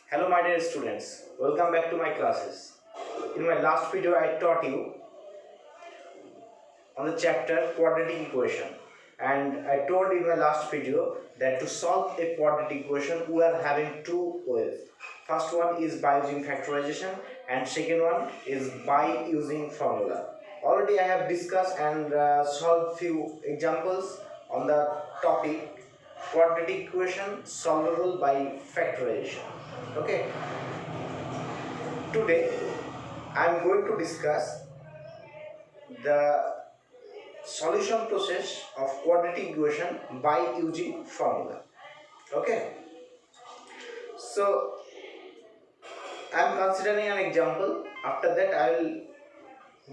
Hello my dear students, welcome back to my classes. In my last video I taught you on the chapter Quadratic Equation, and I told in my last video that to solve a quadratic equation we are having two ways. First one is by using factorization and second one is by using formula. Already I have discussed and solved few examples on the topic quadratic equation solvable by factorization. Okay, today I am going to discuss the solution process of quadratic equation by using formula. Okay, so I am considering an example. After that I will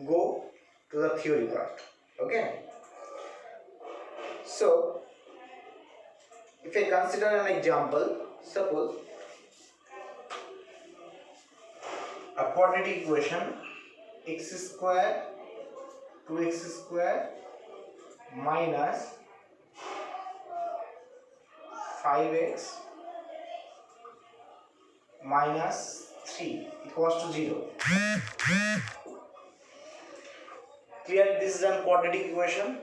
go to the theory part. Okay, so if I consider an example, suppose a quadratic equation x square 2x square minus 5x minus 3 equals to 0. Clear, this is a quadratic equation.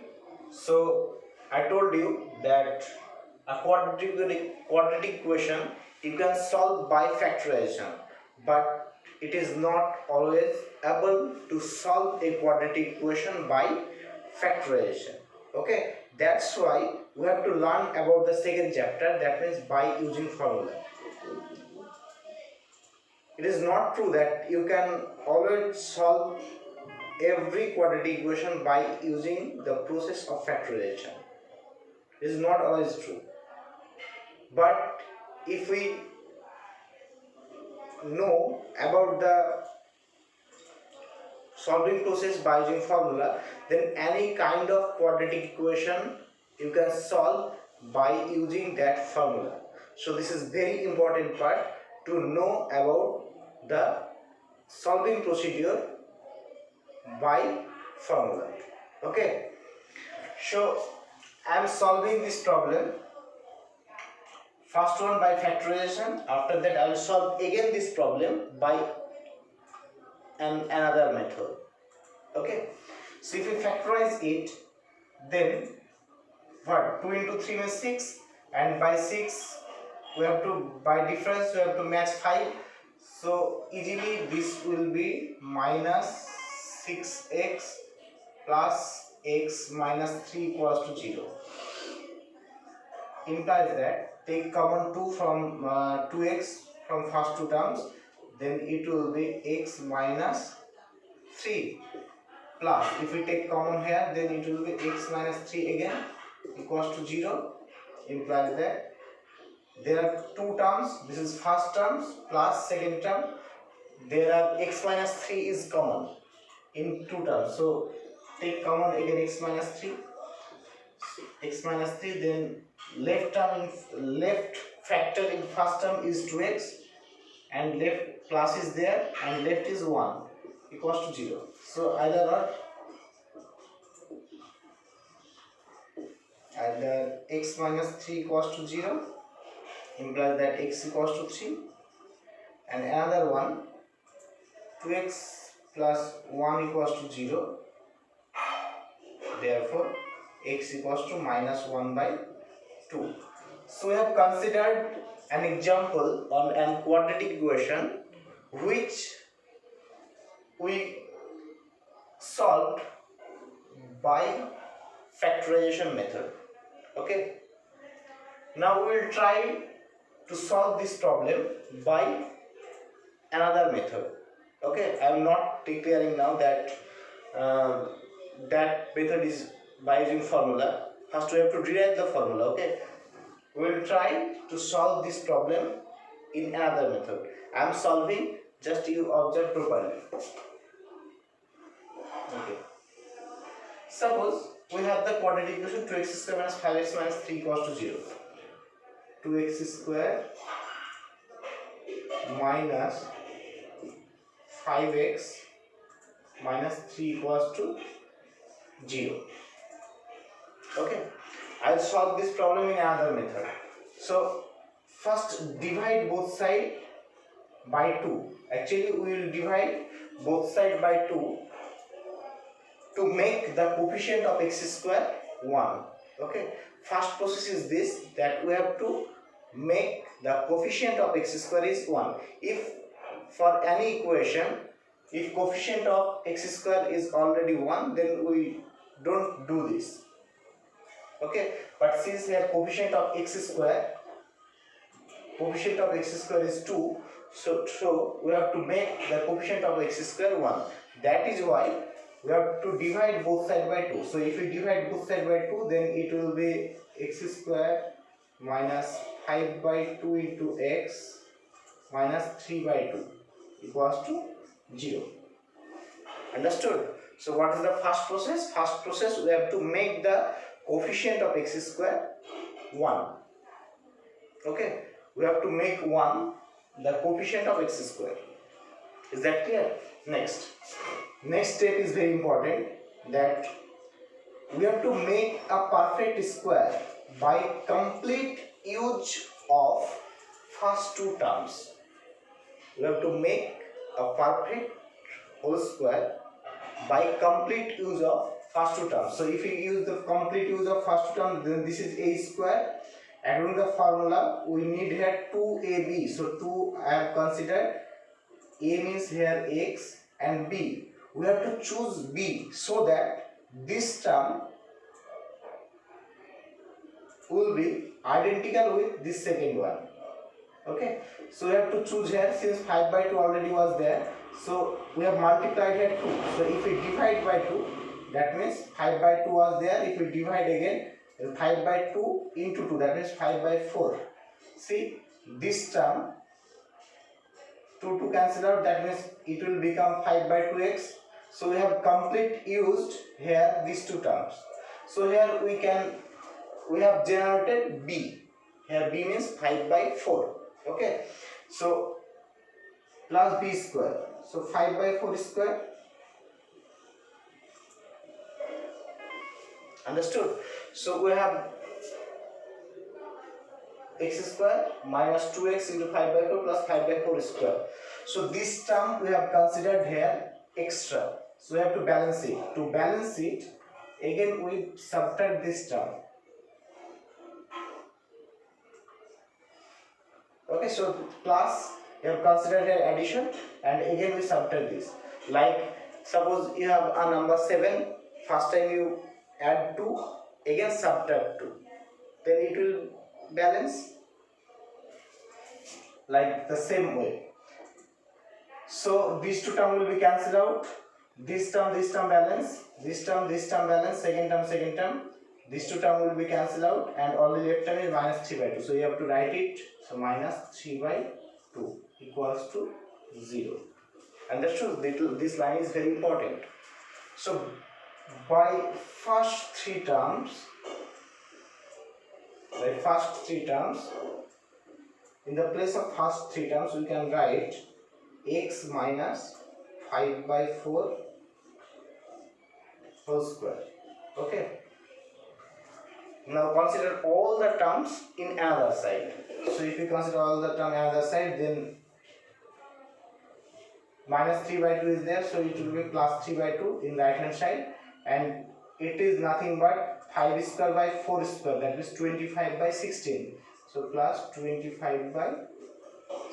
So I told you that a quadratic equation you can solve by factorization, but it is not always able to solve a quadratic equation by factorization. Okay, that's why we have to learn about the second chapter, that means by using formula. It is not true that you can always solve every quadratic equation by using the process of factorization. It is not always true. But if we know about the solving process by using formula, then any kind of quadratic equation you can solve by using that formula. So this is very important part to know about the solving procedure by formula. Okay, so I am solving this problem. First one by factorization, after that I will solve again this problem by another method. Okay, so if we factorize it, then what, 2 into 3 means 6, and by 6 we have to, by difference we have to match 5, so easily this will be minus 6x plus x minus 3 equals to 0. Implies that take common 2 from 2x from first two terms, then it will be x minus 3 plus, if we take common here, then it will be x minus 3 again equals to 0. Implies that there are two terms, this is first terms plus second term, there are x minus 3 is common in two terms, so take common again x minus 3, then left factor in first term is 2x and left plus is there and left is 1 equals to 0. So either x minus 3 equals to 0 implies that x equals to 3, and another one 2x plus 1 equals to 0, therefore x equals to minus 1 by 2. So we have considered an example on an quadratic equation which we solved by factorization method. Okay, now we will try to solve this problem by another method. Okay, I am not declaring now that that method is by using formula. First we have to derive the formula. Okay, we will try to solve this problem in another method. I am solving, just you observe properly. Okay, suppose we have the quadratic equation 2x square minus 5x minus 3 equals to 0. 2x square minus 5x minus 3 equals to 0. Okay, I will solve this problem in another method. So first divide both sides by 2. Actually, we will divide both sides by 2 to make the coefficient of x square 1. Okay, first process is this, that we have to make the coefficient of x square is 1. If for any equation, if coefficient of x square is already 1, then we don't do this. Okay, but since here coefficient of x square is 2, so we have to make the coefficient of x square 1. That is why we have to divide both sides by 2. So if we divide both sides by 2, then it will be x square minus 5 by 2 into x minus 3 by 2 equals to 0. Understood? So what is the first process? First process, we have to make the coefficient of x square 1. Okay, we have to make 1 the coefficient of x square. Is that clear? Next step is very important, that we have to make a perfect square by complete use of first two terms. We have to make a perfect whole square by complete use of first two terms. So if we use the complete use of first two terms, then this is a square, and in the formula we need here 2ab. So 2 I have considered, a means here x, and b we have to choose b, so that this term will be identical with this second one. Okay, so we have to choose here, since 5 by 2 already was there, so we have multiplied here 2. So if we divide by 2, that means 5 by 2 was there. If we divide again, then 5 by 2 into 2, that means 5 by 4. See, this term 2 to cancel out, that means it will become 5 by 2x. So we have complete used here these two terms. So here we have generated b. Here b means 5 by 4. Okay, so plus b square. So 5 by 4 square. Understood? So we have x square minus 2x into 5 by 4 plus 5 by 4 square. So this term we have considered here extra. So we have to balance it. To balance it, again we subtract this term. Okay, so plus we have considered here addition, and again we subtract this. Like suppose you have a number 7, first time you add 2, again subtract 2, then it will balance like the same way. So these two terms will be cancelled out. This term balance, this term balance, second term, these two terms will be cancelled out, and only left term is minus 3 by 2. So you have to write it. So minus 3 by 2 equals to 0. Understood? This line is very important. So by first three terms, in the place of first three terms, we can write x minus 5 by 4 whole square. Okay. Now consider all the terms in another side. So if you consider all the terms another side, then minus 3 by 2 is there, so it will be plus 3 by 2 in right hand side, and it is nothing but 5 square by 4 square, that is 25 by 16. So plus 25 by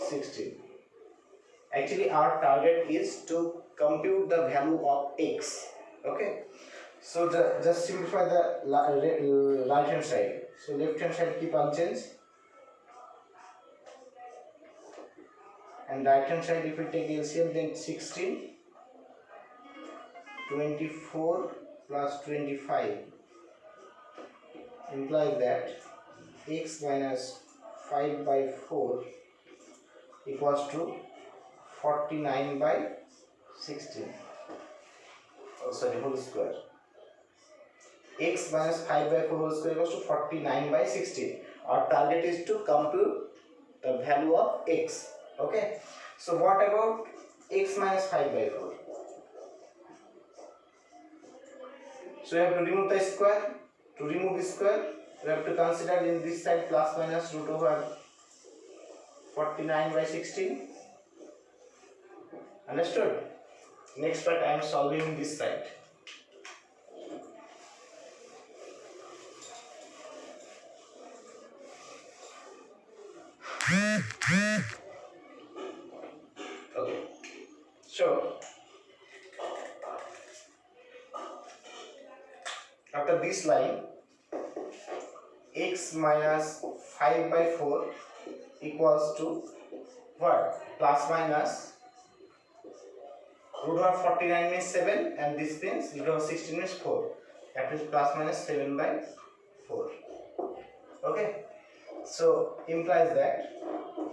16. Actually our target is to compute the value of x. Okay, so just simplify the right hand side. So left hand side keep unchanged, and right hand side if we take LCM, then 16, 24 plus 25 implies that x minus 5 by 4 equals to 49 by 16. Oh, sorry, whole square. X minus 5 by 4 whole square equals to 49 by 16. Our target is to compute the value of x. Okay. So what about x minus 5 by 4? So we have to remove the square. To remove the square, we have to consider in this side plus minus root over 49 by 16. Understood? Next part I am solving this side. Okay. So after this line, x minus 5 by 4 equals to what? Plus minus root of 49 means 7 and this means root of 16 means 4. That is plus minus 7 by 4. Okay. So implies that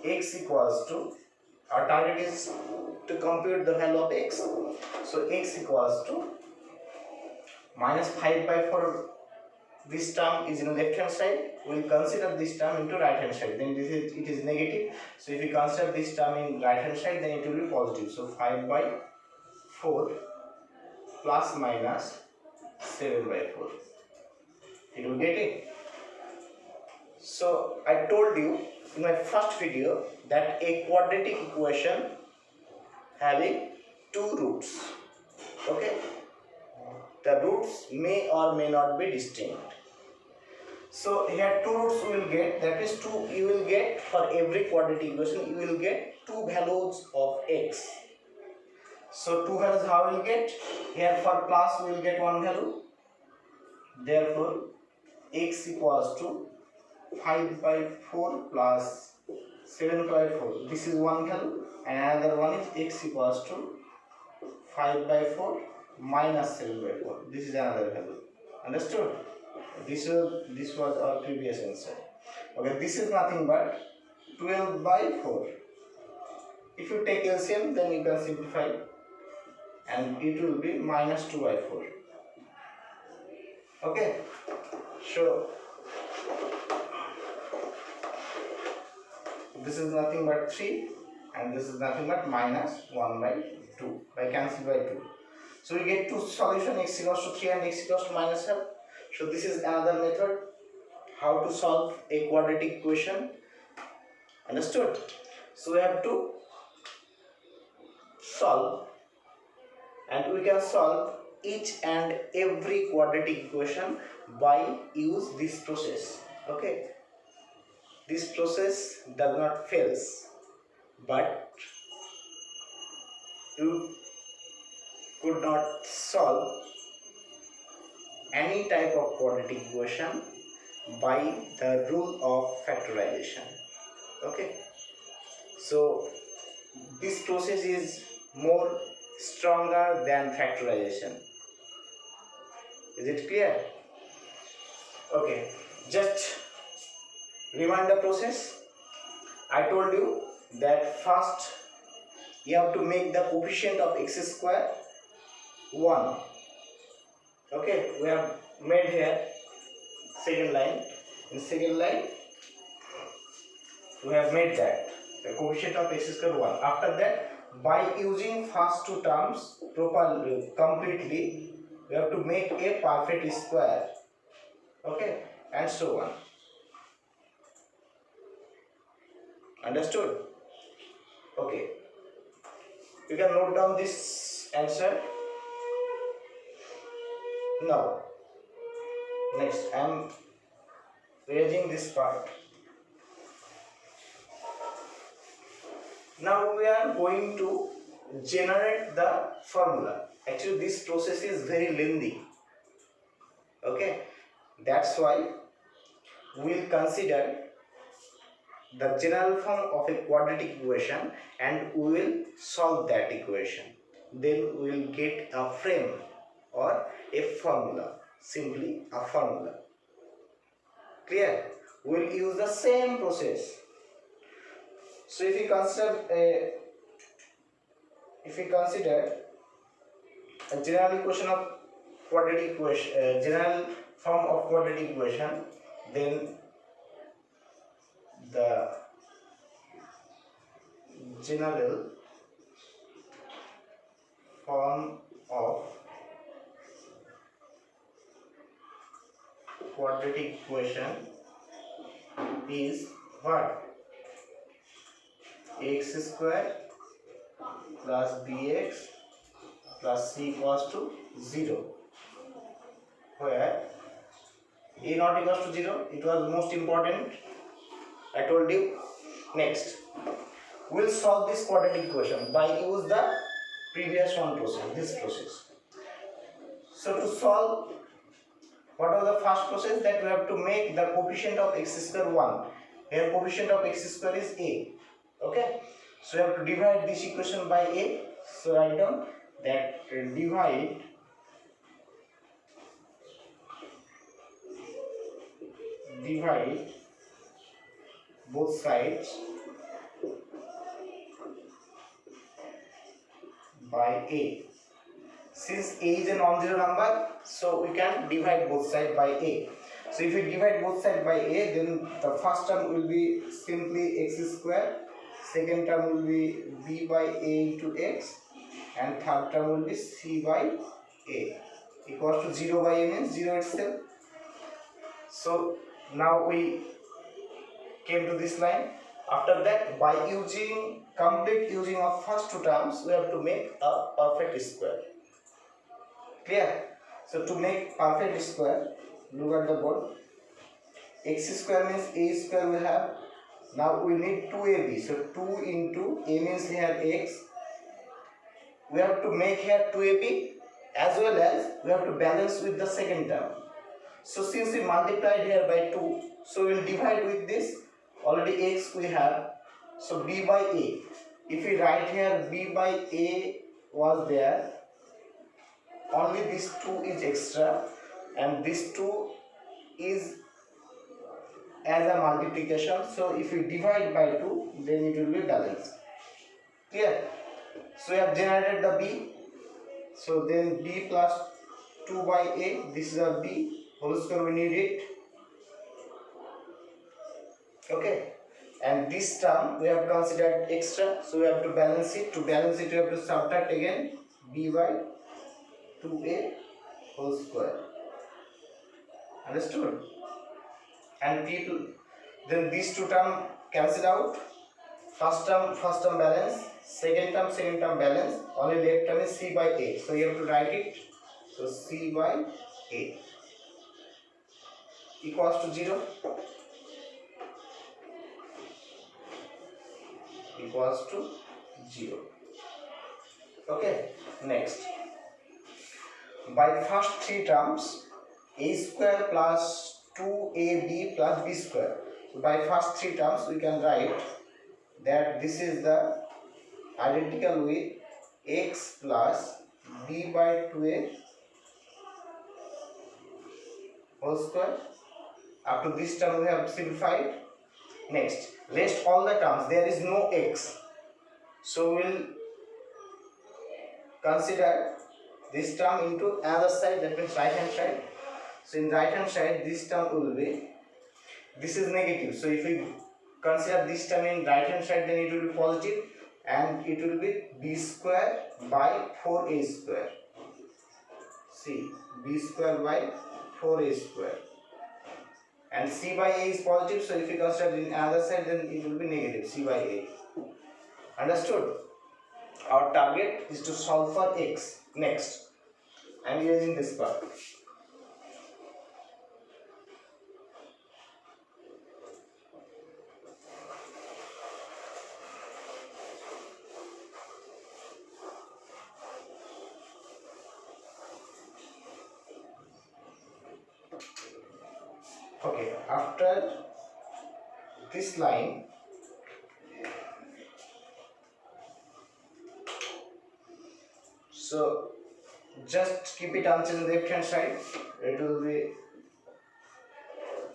x equals to, our target is to compute the value of x. So x equals to minus 5 by 4. This term is in left hand side. We will consider this term into right hand side. Then it is negative. So if we consider this term in right hand side, then it will be positive. So 5 by 4 plus minus 7 by 4. Did you get it? So I told you in my first video that a quadratic equation having two roots. Okay. The roots may or may not be distinct. So here two roots you will get, that is two you will get for every quadratic equation, you will get two values of x. So two values how we will get? Here for plus we will get one value. Therefore x equals to 5 by 4 plus 7 by 4. This is one value, and another one is x equals to 5 by 4 minus 7 by 4. This is another value. Understood? This was our previous answer. Okay, this is nothing but 12 by 4. If you take LCM, then you can simplify, and it will be minus 2 by 4. Okay, so this is nothing but 3, and this is nothing but minus 1 by 2 by cancel by 2. So we get two solution, x equals to 3 and x equals to minus 7. So this is another method how to solve a quadratic equation. Understood? So we have to solve, and we can solve each and every quadratic equation by use this process. Okay, this process does not fails, but you could not solve any type of quadratic equation by the rule of factorization. Okay, so this process is more stronger than factorization. Is it clear? Okay, just remind the process. I told you that first you have to make the coefficient of x square 1. Okay, we have made here second line. In second line we have made that the coefficient of x square 1. After that, by using first two terms properly, completely, we have to make a perfect square. Okay, and so on. Understood? Okay, you can note down this answer. Now next I am raising this part. Now we are going to generate the formula. Actually this process is very lengthy. Okay, that's why we will consider the general form of a quadratic equation and we will solve that equation. Then we will get a frame or a formula, simply a formula. Clear? We will use the same process. So if we consider a general equation of quadratic equation, general form of quadratic equation, then the general form of quadratic equation is what? X square plus bx plus c equals to 0, where a not equals to 0, it was most important, I told you. Next, we'll solve this quadratic equation by use the previous one process, this process. So to solve, what was the first process? That we have to make the coefficient of x square 1. Here coefficient of x square is a. Okay, so we have to divide this equation by a. So write down that divide both sides by a. Since a is a non-zero number, so we can divide both sides by a. So if we divide both sides by a, then the first term will be simply x square, second term will be b by a into x, and third term will be c by a, equals to 0 by a means 0 itself. So now we came to this line. After that, by complete using of first two terms, we have to make a perfect square. Clear? So to make perfect square, look at the board. X square means a square we have. Now we need 2ab. So 2 into a means here x. We have to make here 2ab, as well as we have to balance with the second term. So since we multiplied here by 2, so we will divide with this. Already x we have. So b by a. If we write here b by a was there, only this 2 is extra, and this 2 is as a multiplication. So if we divide by 2, then it will be balanced. Clear? So we have generated the b. So then b plus 2 by a, this is a b, whole square we need it. Okay, and this term we have considered extra, so we have to balance it. To balance it, we have to subtract again b by 2a whole square. Understood? And people, then these two terms cancel out. First term balance, second term balance. Only left term is c by a. So you have to write it. So c by a equals to 0. Equals to 0. Okay. Next, by first three terms, a square plus 2ab plus b square. So by first three terms, we can write that this is the identical with x plus b by 2a whole square. Up to this term we have simplified. Next, rest all the terms, there is no x. So we will consider this term into another side, that means right hand side. So in right hand side, this term will be, this is negative. So if we consider this term in right hand side, then it will be positive, and it will be b square by 4a square. See, b square by 4a square. And c by a is positive, so if we consider in another side, then it will be negative, c by a. Understood? Our target is to solve for x. Next, I am using this part. Okay, after this line, so just keep it unchanged left hand side. It will be,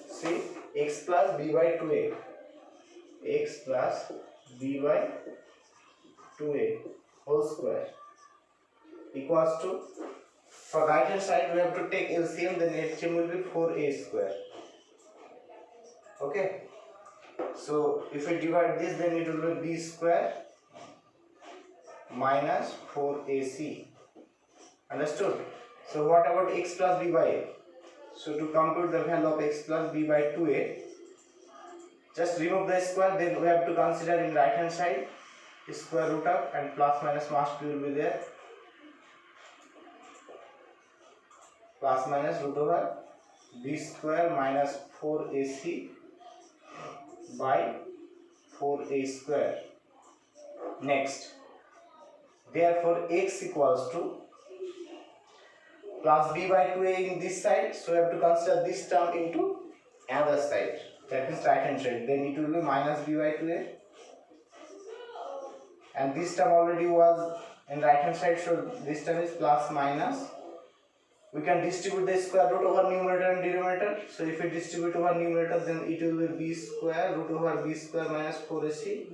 see, x plus b by 2a, x plus b by 2a whole square equals to, for right hand side we have to take LCM, then LCM will be 4a square. Okay, so if we divide this, then it will be b square minus 4ac. Understood? So what about x plus b by a? So to compute the value of x plus b by 2a, just remove the square, then we have to consider in right hand side. square root of, and plus minus must will be there, plus minus root over b square minus 4ac by 4a square. Next, therefore x equals to plus b by 2a in this side, so we have to consider this term into another side, that is right hand side, then it will be minus b by 2a, and this term already was in right hand side, so this term is plus minus. We can distribute the square root over numerator and denominator, so if we distribute over numerator, then it will be b square root over b square minus 4ac,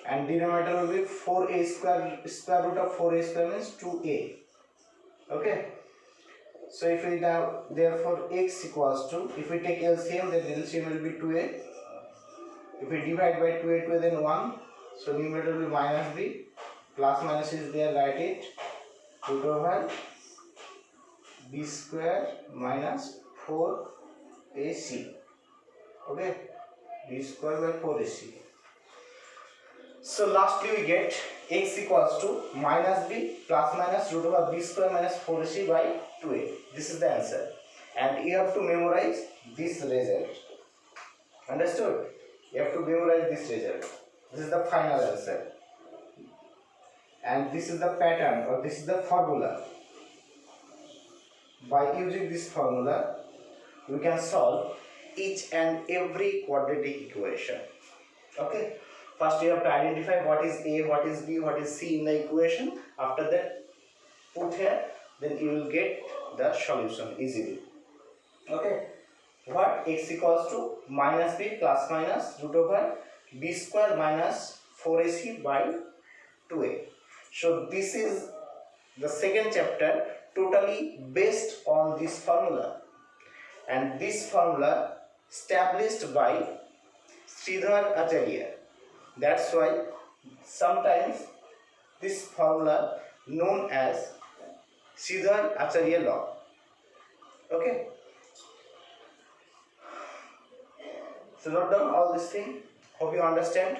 and denominator will be 4a square, square root of 4a square means 2a. Okay, so if we now, therefore x equals to, if we take LCM, then LCM will be 2a, if we divide by 2a then 1, so numerator will be minus b, plus minus is there, write it, root over b square minus 4ac, okay, b square by 4ac. So lastly we get x equals to minus b plus minus root over b square minus 4ac by 2a. This is the answer, and you have to memorize this result. Understood? You have to memorize this result. This is the final answer, and this is the pattern, or this is the formula. By using this formula, we can solve each and every quadratic equation. Okay. First you have to identify what is a, what is b, what is c in the equation. After that, put here, then you will get the solution easily. Okay. What? X equals to minus b plus minus root over b square minus 4ac by 2a. So this is the second chapter totally based on this formula, and this formula established by Sridhar Acharya. That's why sometimes this formula known as Sridhar Acharya law. Okay. So note down all this thing. Hope you understand.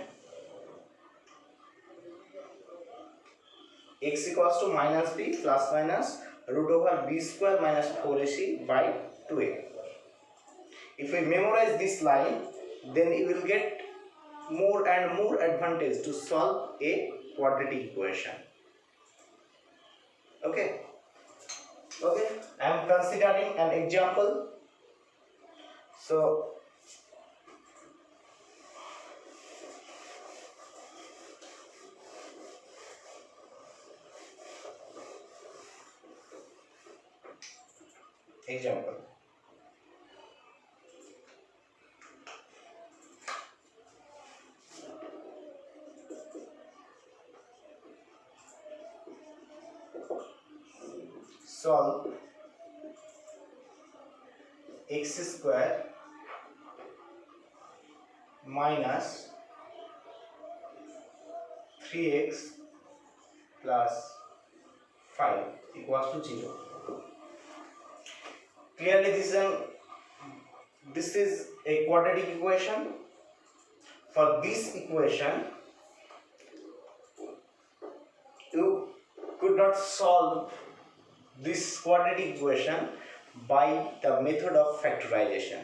X equals to minus b plus minus root over b square minus 4ac by 2a. If we memorize this line, then you will get more and more advantage to solve a quadratic equation. Okay. Okay. I am considering an example. So example. Solve x square minus 3x plus 5 equals to 0. Clearly this is a quadratic equation. For this equation, you could not solve this quadratic equation by the method of factorization.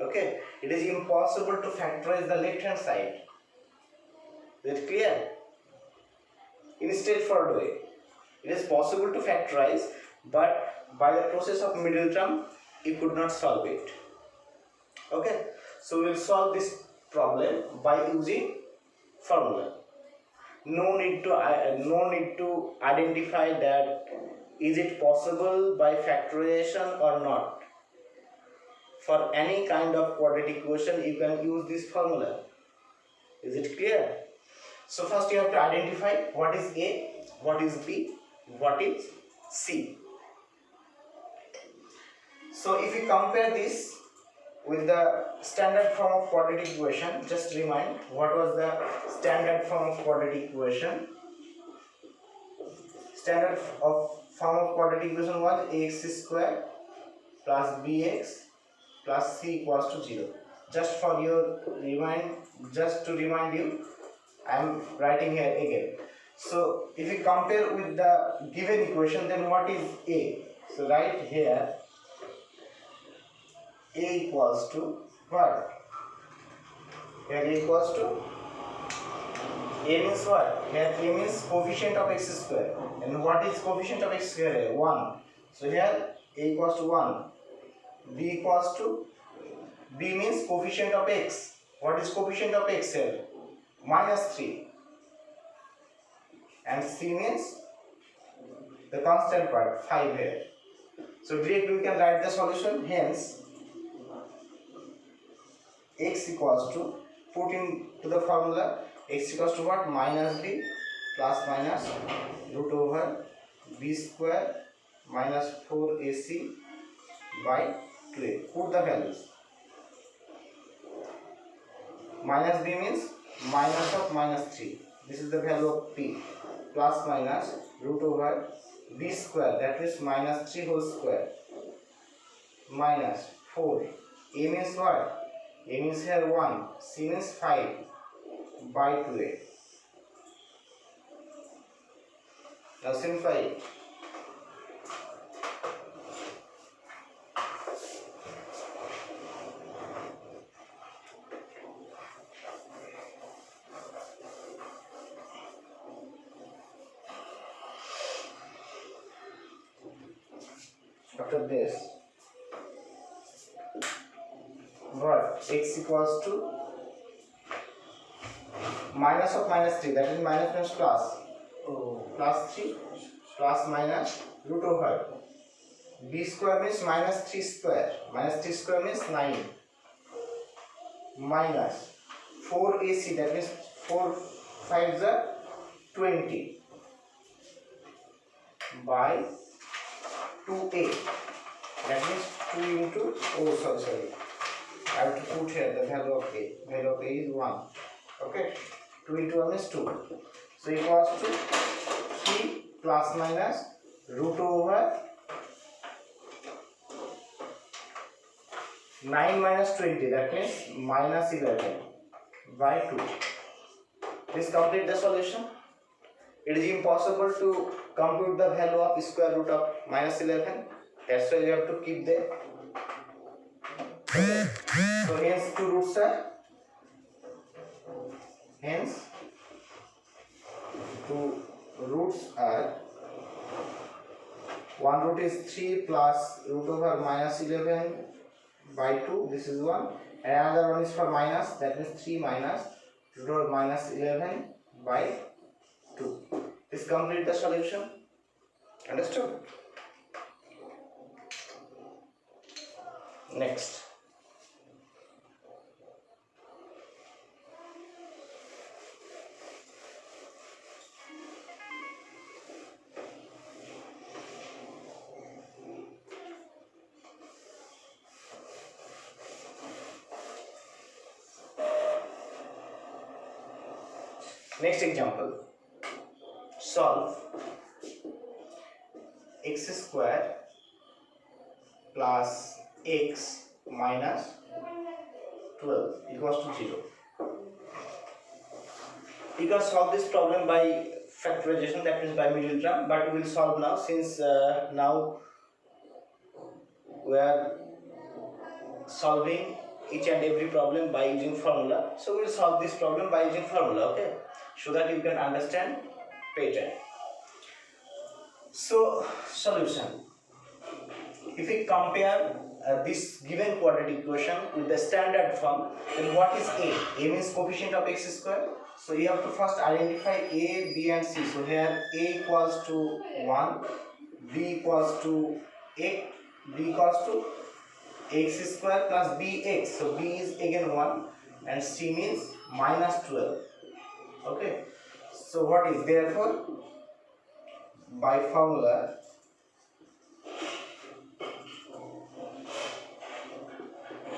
Okay, it is impossible to factorize the left hand side. Is it clear? In a straightforward way, it is possible to factorize, but by the process of middle term, you could not solve it. Okay, so we will solve this problem by using formula. No need to identify that is it possible by factorization or not. For any kind of quadratic equation, you can use this formula. Is it clear? So first you have to identify what is A, what is B, what is C. So if you compare this with the standard form of quadratic equation, just remind what was the standard form of quadratic equation. Standard form of quadratic equation was ax square plus bx plus c equals to 0. Just to remind you, I am writing here again. So if we compare with the given equation, then what is A? So write here A equals to what? Here A equals to A means what? Here A means coefficient of x square. And what is coefficient of x square here? 1. So here A equals to 1. B equals to B means coefficient of x. What is coefficient of x here? -3. And C means the constant part, 5 here. So directly we can write the solution. Hence x equals to, put into the formula, x equals to what? -b plus minus root over b square minus 4ac by 2a. Put the values. Minus b means minus of -3. This is the value of p. Plus minus root over b square, that is -3 whole square, minus 4. A means what? A means here 1. C means 5 by 2a. Now simplify it. After this, what? X equals to minus of -3, that is minus means plus. Plus 3 plus minus root over b square means -3 square. -3 square means 9. Minus 4ac, that means 4 5s are 20 by 2a, that means 2 into, oh sorry, I have to put here the value of a. Value of a is 1. Okay, 2 into 1 is 2. So equals to 3 plus minus root over 9 minus 20, that means minus 11 by 2. Please complete the solution. It is impossible to compute the value of square root of -11. That's why you have to keep there. Okay. So hence two roots are. Hence two roots are. One root is 3 plus root over -11 by 2. This is one. And another one is for minus. That means 3 minus root over -11 by 2. This complete the solution. Understood? Next. Next example. Solve x square plus x minus 12 equals to 0. You can solve this problem by factorization, that means by middle term, but we will solve now since now we are solving each and every problem by using formula. So we will solve this problem by using formula, okay, so that you can understand pattern. So solution. If we compare this given quadratic equation with the standard form, then what is A? A means coefficient of x square. So you have to first identify A, B and C. So here A equals to 1, B equals to 8, B equals to x square plus bx. So B is again 1 and C means minus 12. Okay. So what is, therefore by formula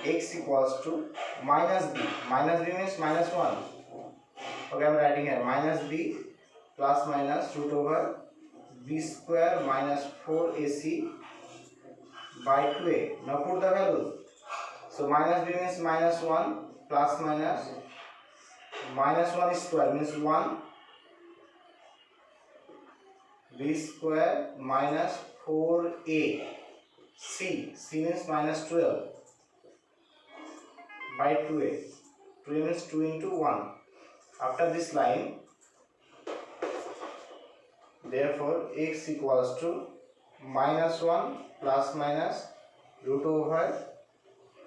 x equals to minus b. Minus b means minus 1. Okay, I am writing here minus b plus minus root over b square minus 4ac by 2a. Now put the value. So minus b means minus 1 plus minus minus 1 square means 1, b square minus 4a, c means minus 12 by 2a, 2a means 2 into 1. After this line, therefore x equals to minus 1 plus minus root over,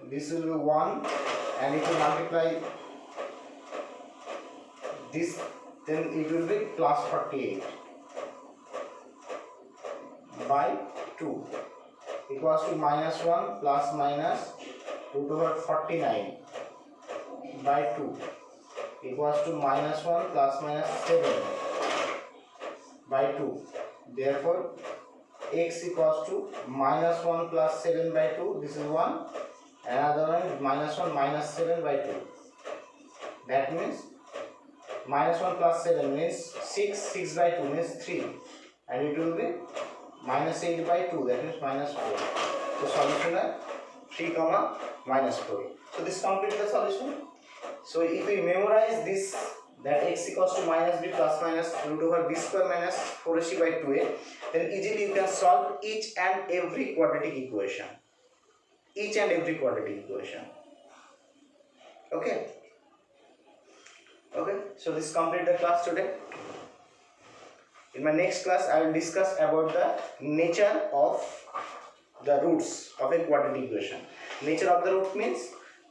this will be 1, and if you multiply this, then it will be plus 48 by 2 equals to minus 1 plus minus root over 49 by 2 equals to minus 1 plus minus 7 by 2. Therefore x equals to minus 1 plus 7 by 2, this is 1, another one is minus 1 minus 7 by 2. That means minus 1 plus 7 means 6, 6 by 2 means 3, and it will be minus 8 by 2, that means minus 4. So solution is 3 comma minus 4. So this completes the solution. So if we memorize this, that x equals to minus b plus minus root over b square minus 4ac by 2a, then easily you can solve each and every quadratic equation. Each and every quadratic equation. Okay. Okay. So this completes the class today. In my next class, I will discuss about the nature of the roots of a quadratic equation. Nature of the root means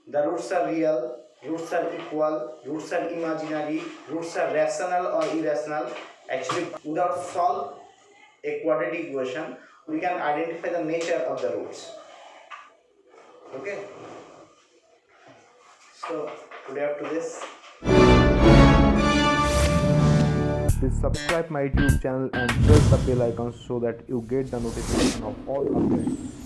the roots are real, roots are equal, roots are imaginary, roots are rational or irrational. Actually, without solve a quadratic equation, we can identify the nature of the roots. Okay. So today up to this. Please subscribe my YouTube channel and press the bell icon so that you get the notification of all updates.